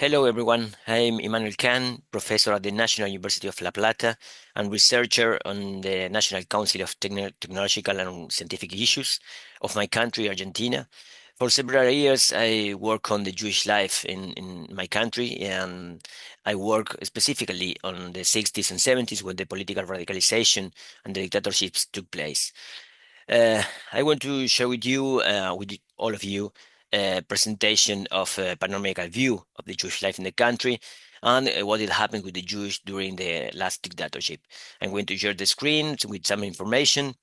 Hello, everyone. I'm Emmanuel Kahan, professor at the National University of La Plata and researcher on the National Council of Technological and Scientific Issues of my country, Argentina. For several years, I work on the Jewish life in my country, and I work specifically on the 60s and 70s when the political radicalization and the dictatorships took place. I want to share with all of you, a presentation of a panoramical view of the Jewish life in the country and what had happened with the Jews during the last dictatorship. I'm going to share the screen with some information,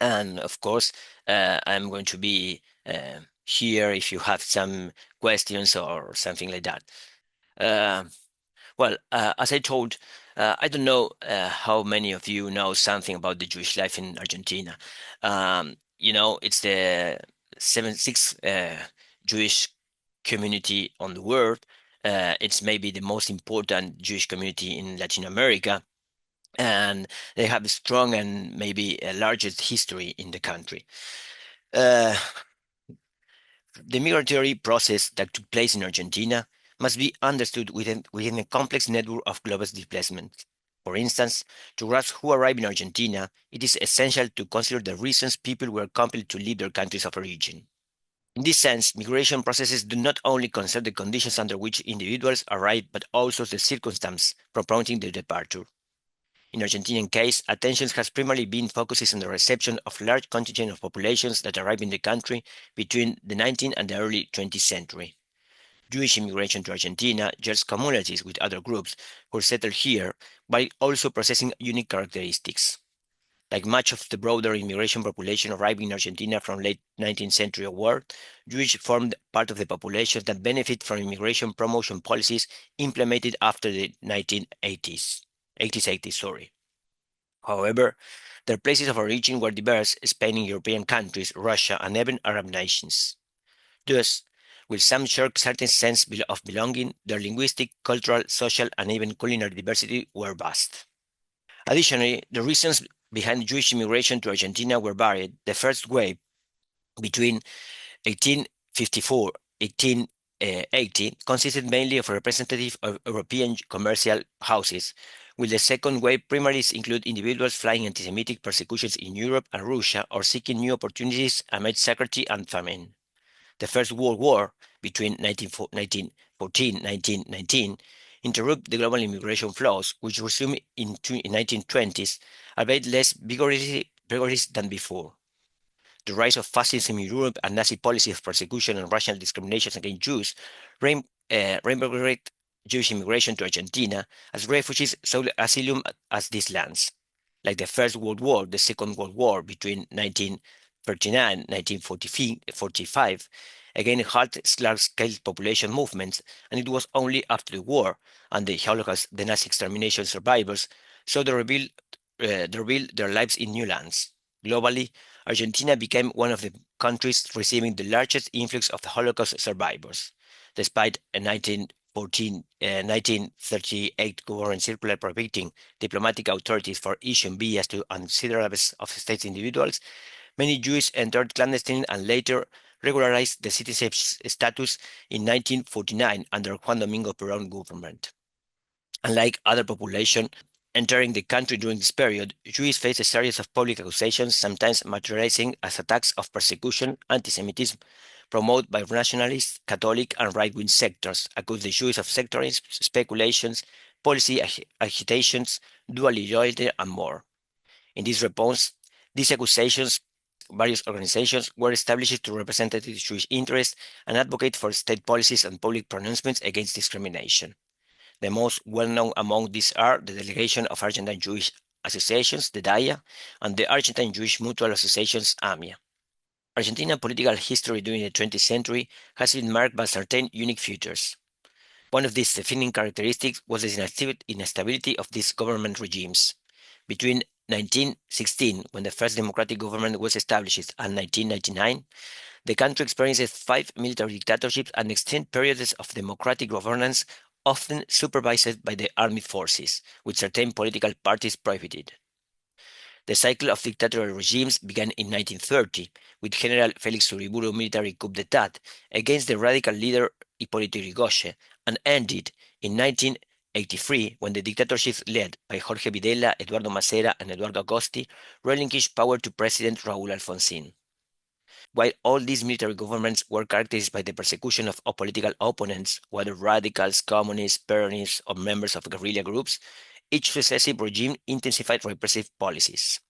and of course, I'm going to be here if you have some questions or something like that. Uh, as I told, I don't know how many of you know something about the Jewish life in Argentina. It's the sixth Jewish community on the world. It's maybe the most important Jewish community in Latin America, and they have a strong and maybe a largest history in the country. Uh, the migratory process that took place in Argentina must be understood within a complex network of global displacement. For instance, to grasp who arrived in Argentina, it is essential to consider the reasons people were compelled to leave their countries of origin. In this sense, migration processes do not only concern the conditions under which individuals arrive, but also the circumstance prompting their departure. In Argentinian case, attention has primarily been focused on the reception of large contingent of populations that arrived in the country between the 19th and the early 20th century. Jewish immigration to Argentina shares commonalities with other groups who settled here, while also possessing unique characteristics. Like much of the broader immigration population arriving in Argentina from late 19th century onward, Jewish formed part of the population that benefit from immigration promotion policies implemented after the 1980s. 80s. However, their places of origin were diverse, spanning European countries, Russia, and even Arab nations. Thus, with some share certain sense of belonging, their linguistic, cultural, social, and even culinary diversity were vast. Additionally, the reasons behind Jewish immigration to Argentina were varied. The first wave, between 1854 1880, consisted mainly of representatives of European commercial houses, while the second wave primarily included individuals fleeing anti-Semitic persecutions in Europe and Russia or seeking new opportunities amid scarcity and famine. The First World War, between 1914 and 1919, interrupted the global immigration flows, which resumed in 1920s, albeit less vigorous than before. The rise of fascism in Europe and Nazi policy of persecution and racial discrimination against Jews reinvigorated Jewish immigration to Argentina as refugees sought asylum as these lands. Like the First World War, the Second World War between 1939 and 1945, again halted large-scale population movements, and it was only after the war and the Holocaust the Nazi extermination survivors saw they rebuild their lives in new lands. Globally, Argentina became one of the countries receiving the largest influx of Holocaust survivors, despite a 1938 government circular prohibiting diplomatic authorities for issuing visas to considerable of state individuals. Many Jews entered clandestine and later regularized the citizenship status in 1949 under Juan Domingo Perón government. Unlike other populations entering the country during this period, Jews faced a series of public accusations, sometimes materializing as attacks of persecution, anti-Semitism, promoted by nationalist, Catholic, and right-wing sectors, accused the Jews of sectarianism, speculations, policy agitations, dual loyalty, and more. In this response, these accusations, various organizations were established to represent the Jewish interests and advocate for state policies and public pronouncements against discrimination. The most well-known among these are the Delegation of Argentine Jewish Associations, the DAIA, and the Argentine Jewish Mutual Associations, AMIA. Argentine political history during the 20th century has been marked by certain unique features. One of these defining characteristics was the instability of these government regimes. Between 1916, when the first democratic government was established, and 1999, the country experienced 5 military dictatorships and extended periods of democratic governance, often supervised by the armed forces, with certain political parties prohibited. The cycle of dictatorial regimes began in 1930, with General Felix Uriburu military coup d'etat against the radical leader Hipólito Yrigoyen, and ended in 1983 when the dictatorships led by Jorge Videla, Eduardo Macera, and Eduardo Agosti relinquished power to President Raúl Alfonsín. While all these military governments were characterized by the persecution of political opponents, whether radicals, communists, Peronists, or members of guerrilla groups, each successive regime intensified repressive policies.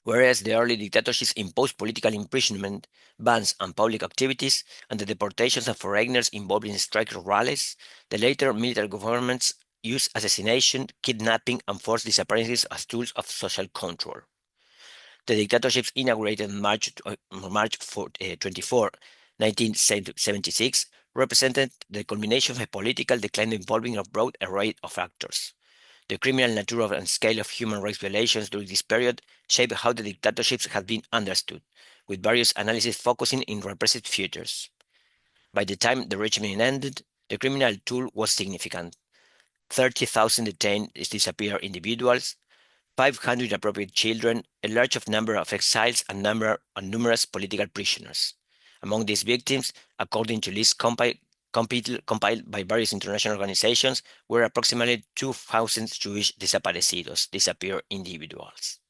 Whereas the early dictatorships imposed political imprisonment, bans on public activities, and the deportations of foreigners involved in strike rallies, the later military governments used assassination, kidnapping, and forced disappearances as tools of social control. The dictatorships inaugurated on March 24, 1976, represented the culmination of a political decline involving a broad array of actors. The criminal nature and scale of human rights violations during this period shaped how the dictatorships have been understood, with various analyses focusing in repressive features. By the time the regime ended, the criminal toll was significant. 30,000 detained disappeared individuals, 500 appropriate children, a large number of exiles, and numerous political prisoners. Among these victims, according to lists compiled by various international organizations, were approximately 2,000 Jewish desaparecidos, disappeared individuals.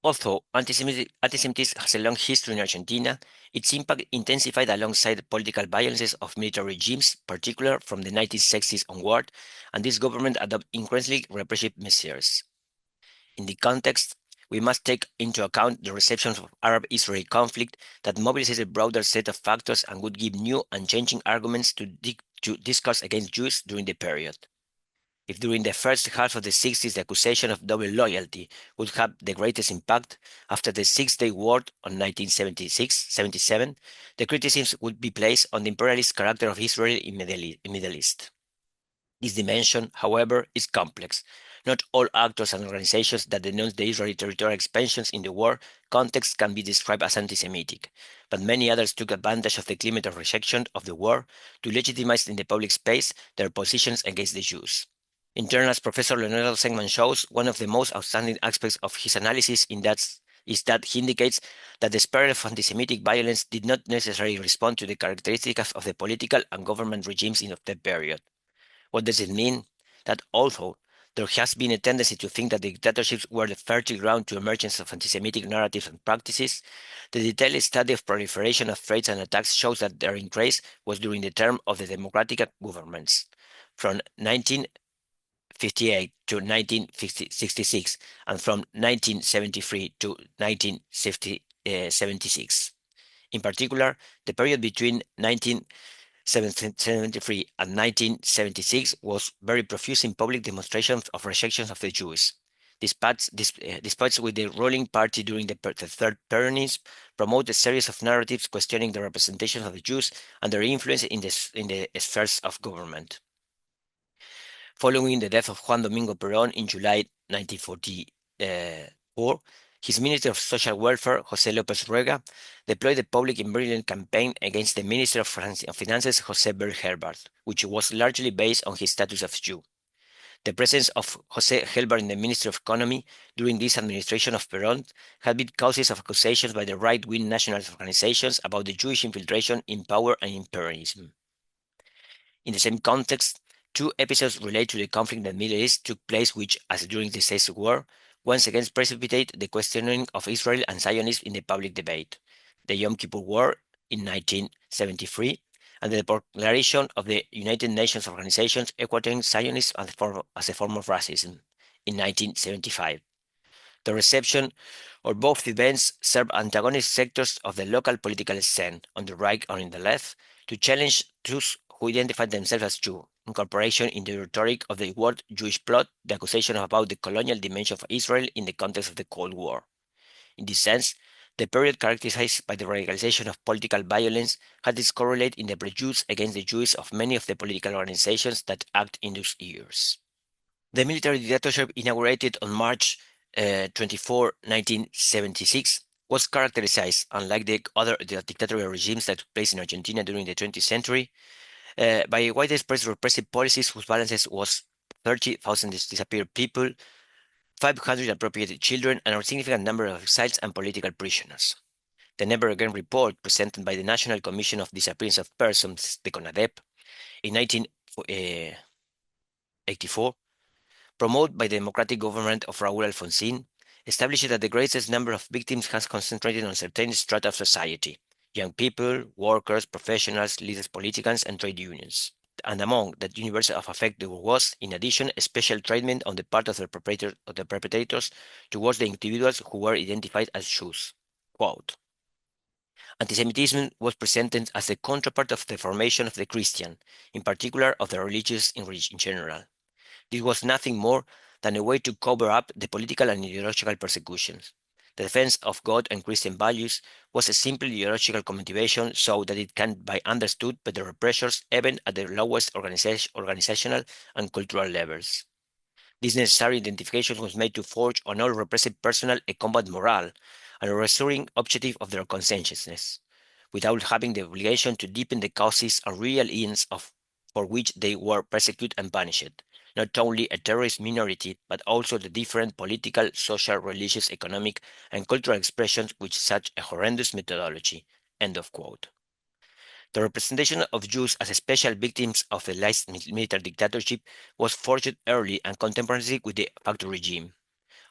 Although antisemitism has a long history in Argentina, its impact intensified alongside political violences of military regimes, particularly from the 1960s onward, and this government adopted increasingly repressive measures. In the context, we must take into account the reception of Arab-Israeli conflict that mobilizes a broader set of factors and would give new and changing arguments to discourse against Jews during the period. If during the first half of the 60s the accusation of double loyalty would have the greatest impact, after the Six-Day War on 1976-77, the criticisms would be placed on the imperialist character of Israel in Middle East. This dimension, however, is complex. Not all actors and organizations that denounce the Israeli territorial expansions in the war context can be described as anti-Semitic, but many others took advantage of the climate of rejection of the war to legitimize in the public space their positions against the Jews. In turn, as Professor Leonardo Segman shows, one of the most outstanding aspects of his analysis is that he indicates that the spiral of anti-Semitic violence did not necessarily respond to the characteristics of the political and government regimes in that period. What does it mean? That although there has been a tendency to think that the dictatorships were the fertile ground to emergence of anti-Semitic narratives and practices, the detailed study of proliferation of threats and attacks shows that their increase was during the term of the democratic governments, from 1958 to 1966, and from 1973 to 1976. In particular, the period between 1973 and 1976 was very profuse in public demonstrations of rejection of the Jews. Despite with the ruling party during the Third Peronism promoted a series of narratives questioning the representation of the Jews and their influence in the spheres of government. Following the death of Juan Domingo Perón in July 1944, his Minister of Social Welfare, José López Rueda, deployed a public and brilliant campaign against the Minister of Finances, José Herbert, which was largely based on his status of Jew. The presence of José Herbert in the Ministry of Economy during this administration of Perón had been causes of accusations by the right-wing nationalist organizations about the Jewish infiltration in power and imperialism. In the same context, two episodes related to the conflict in the Middle East took place which, as during the Six War, once again precipitated the questioning of Israel and Zionism in the public debate: the Yom Kippur War in 1973, and the declaration of the United Nations organizations equating Zionism as a form of racism in 1975. The reception of both events served antagonist sectors of the local political scene, on the right or in the left, to challenge those who identified themselves as Jew, incorporation in the rhetoric of the word Jewish plot, the accusation about the colonial dimension of Israel in the context of the Cold War. In this sense, the period characterized by the radicalization of political violence had its correlate in the prejudice against the Jews of many of the political organizations that act in those years. The military dictatorship inaugurated on March 24, 1976, was characterized, unlike the other dictatorial regimes that took place in Argentina during the 20th century, by widespread repressive policies whose balances was 30,000 disappeared people, 500 appropriated children, and a significant number of exiles and political prisoners. the Never Again report presented by the National Commission of Disappearance of Persons, the CONADEP, in 1984, promoted by the democratic government of Raúl Alfonsín, established that the greatest number of victims has concentrated on certain strata of society: young people, workers, professionals, leaders, politicians, and trade unions. And among that universe of effect there was, in addition, a special treatment on the part of the perpetrators towards the individuals who were identified as Jews. Quote, antisemitism was presented as the counterpart of the formation of the Christian, in particular of the religious in general. This was nothing more than a way to cover up the political and ideological persecutions. The defense of God and Christian values was a simple ideological motivation so that it can be understood by the repressors even at the lowest organizational and cultural levels. This necessary identification was made to forge on all repressive personnel a combat morale and a restoring objective of their conscientiousness, without having the obligation to deepen the causes and real ends for which they were persecuted and punished, not only a terrorist minority, but also the different political, social, religious, economic, and cultural expressions with such a horrendous methodology. End of quote. The representation of Jews as special victims of the last military dictatorship was forged early and contemporaneously with the facto regime.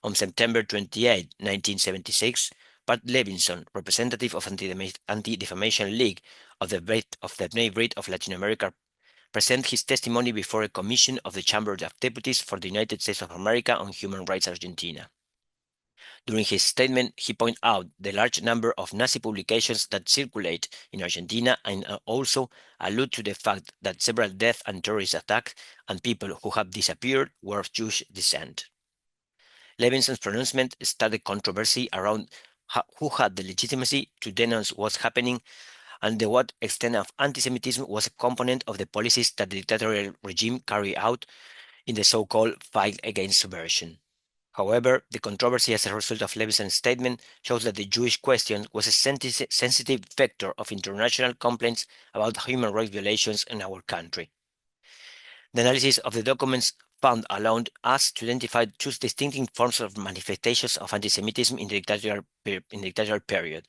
On September 28, 1976, Pat Levinson, representative of Anti-Defamation League of the Bnei Brit of Latin America, presented his testimony before a commission of the Chamber of Deputies for the United States of America on Human Rights Argentina. During his statement, he pointed out the large number of Nazi publications that circulate in Argentina and also allude to the fact that several death and terrorist attacks and people who have disappeared were of Jewish descent. Levinson's pronouncement started controversy around who had the legitimacy to denounce what's happening and to what extent of anti-Semitism was a component of the policies that the dictatorial regime carried out in the so-called fight against subversion. However, the controversy as a result of Levinson's statement shows that the Jewish question was a sensitive vector of international complaints about human rights violations in our country. The analysis of the documents found allowed us to identify two distinct forms of manifestations of anti-Semitism in the dictatorial period,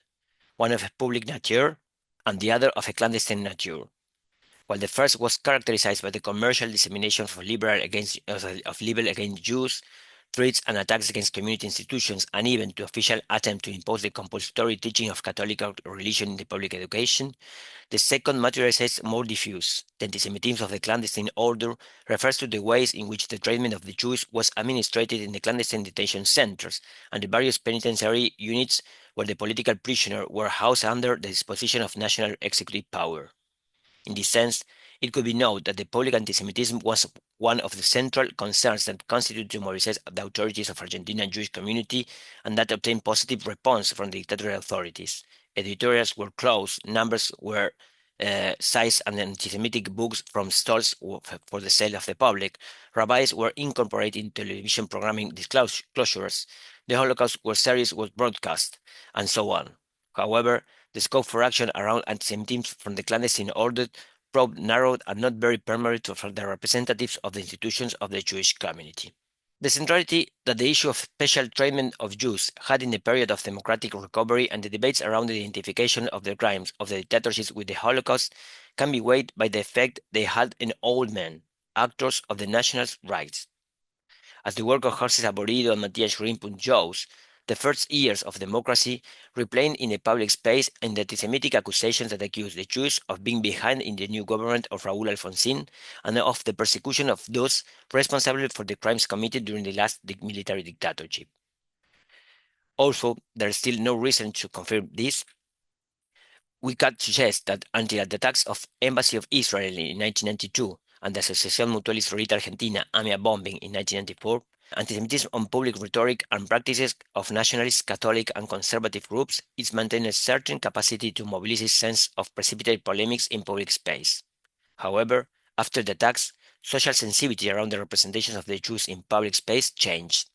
one of a public nature and the other of a clandestine nature. While the first was characterized by the commercial dissemination of libel against Jews, threats and attacks against community institutions, and even to official attempt to impose the compulsory teaching of Catholic religion in the public education, the second materializes more diffuse. The antisemitism of the clandestine order refers to the ways in which the treatment of the Jews was administered in the clandestine detention centers and the various penitentiary units where the political prisoners were housed under the disposition of national executive power. In this sense, it could be noted that the public antisemitism was one of the central concerns that constituted to mobilize the authorities of Argentinian Jewish community and that obtained positive response from the dictatorial authorities. Editorials were closed, numbers were seized, and anti-Semitic books from stalls for the sale of the public. Rabbis were incorporated in television programming disclosures. The Holocaust series was broadcast, and so on. However, the scope for action around antisemitism from the clandestine order proved narrowed and not very permanent for the representatives of the institutions of the Jewish community. The centrality that the issue of special treatment of Jews had in the period of democratic recovery and the debates around the identification of the crimes of the dictatorships with the Holocaust can be weighed by the effect they had on old men, actors of the national rights. As the work of Jorge Saborido and Matthias Greenpunkt shows, the first years of democracy replayed in the public space and the anti-Semitic accusations that accused the Jews of being behind in the new government of Raúl Alfonsín and of the persecution of those responsible for the crimes committed during the last military dictatorship. Also, there is still no reason to confirm this. We can suggest that until the attacks of Embassy of Israel in 1992 and the Asociación Mutual Israelita Argentina AMIA bombing in 1994, antisemitism on public rhetoric and practices of nationalist, Catholic, and conservative groups is maintained a certain capacity to mobilize a sense of precipitate polemics in public space. However, after the attacks, social sensitivity around the representation of the Jews in public space changed.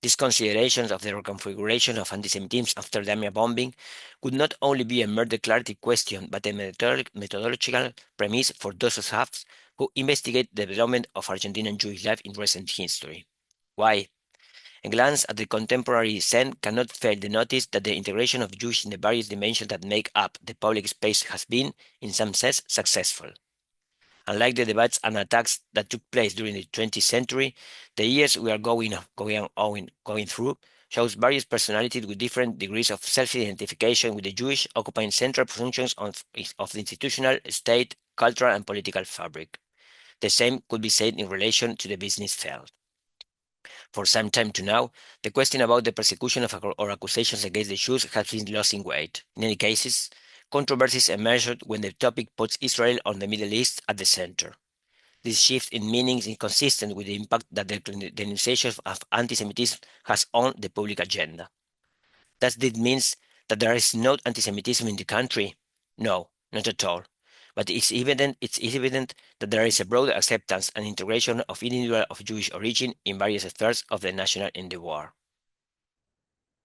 These considerations of the reconfiguration of antisemitism after the AMIA bombing would not only be a mere declarative question, but a methodological premise for those of us who investigate the development of Argentinian Jewish life in recent history. Why? A glance at the contemporary scene cannot fail to notice that the integration of Jews in the various dimensions that make up the public space has been, in some sense, successful. Unlike the debates and attacks that took place during the 20th century, the years we are going through shows various personalities with different degrees of self-identification with the Jewish occupying central functions of the institutional, state, cultural, and political fabric. The same could be said in relation to the business field. For some time to now, the question about the persecution of or accusations against the Jews has been losing weight. In any cases, controversies emerged when the topic puts Israel or the Middle East at the center. This shift in meaning is inconsistent with the impact that the denunciation of anti-Semitism has on the public agenda. Does this mean that there is no anti-Semitism in the country? No, not at all. But it's evident that there is a broader acceptance and integration of individuals of Jewish origin in various spheres of the national in the war.